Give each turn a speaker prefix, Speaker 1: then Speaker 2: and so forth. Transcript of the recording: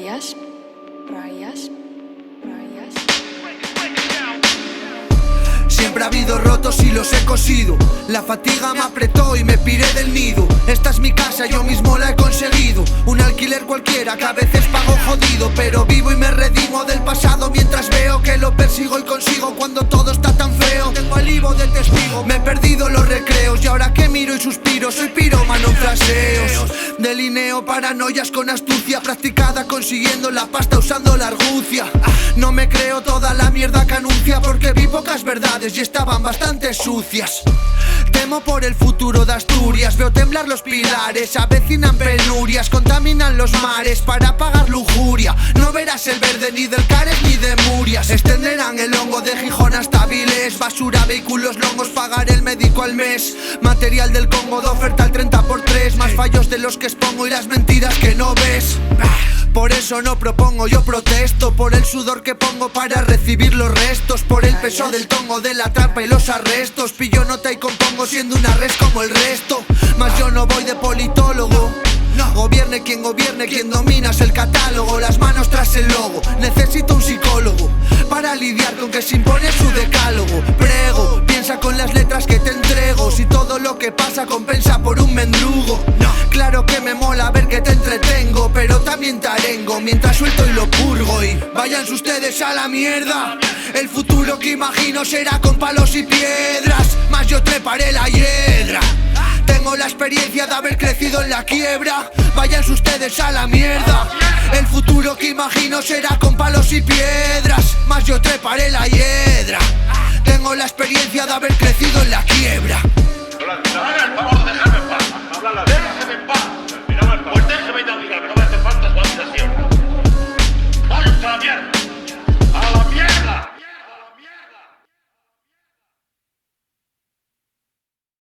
Speaker 1: rayas.
Speaker 2: Siempre ha habido rotos y los he cosido. La fatiga me apretó y me piré del nido. Esta es mi casa, yo mismo la he conseguido. Un alquiler cualquiera que a veces pago jodido, pero vivo y me redimo del pasado mientras veo que lo persigo y consigo cuando todo está tan feo. Tengo el Ivo de testigo, me he perdido los recreos y ahora que miro y suspiro soy pirómano en fraseos. Delineo paranoias con astucia practicada consiguiendo la pasta usando la argucia. No me creo toda la mierda que anuncia porque vi pocas verdades y estaban bastante sucias. Temo por el futuro de Asturias, veo temblar los pilares, avecinan penurias, contaminan los mares para pagar lujuria. No verás el verde ni del Cares ni de Murias. Extenderán el hongo de Gijón hasta Viles, basura, vehículos longos, pagar el médico al mes. Material del Congo de oferta al 30×3, más fallos de los que expongo y las mentiras que no ves. Por eso no propongo, yo protesto por el sudor que pongo para recibir los restos, por el peso del tongo de la trampa y los arrestos. Pillo nota y compongo siendo una res como el resto. Mas yo no voy de politólogo. Gobierne, quien dominas el catálogo, las manos tras el logo. Necesito un psicólogo para lidiar con que se impone su decálogo. Prego, piensa con las letras que te entrego. Si todo lo que pasa compensa por un mendrugo. Claro que me mola ver que te entretengo, pero también te arengo mientras suelto y lo purgo. Y váyanse ustedes a la mierda. El futuro que imagino será con palos y piedras, mas yo treparé la hiedra. Tengo la experiencia de haber crecido en la quiebra. Váyanse ustedes a la mierda. El futuro que imagino será con palos y piedras, mas yo treparé la hiedra. Tengo la experiencia de haber crecido en la quiebra.
Speaker 3: Haga el favor de dejarme en paz. Déjeme en paz. Pues déjeme ya, dígame.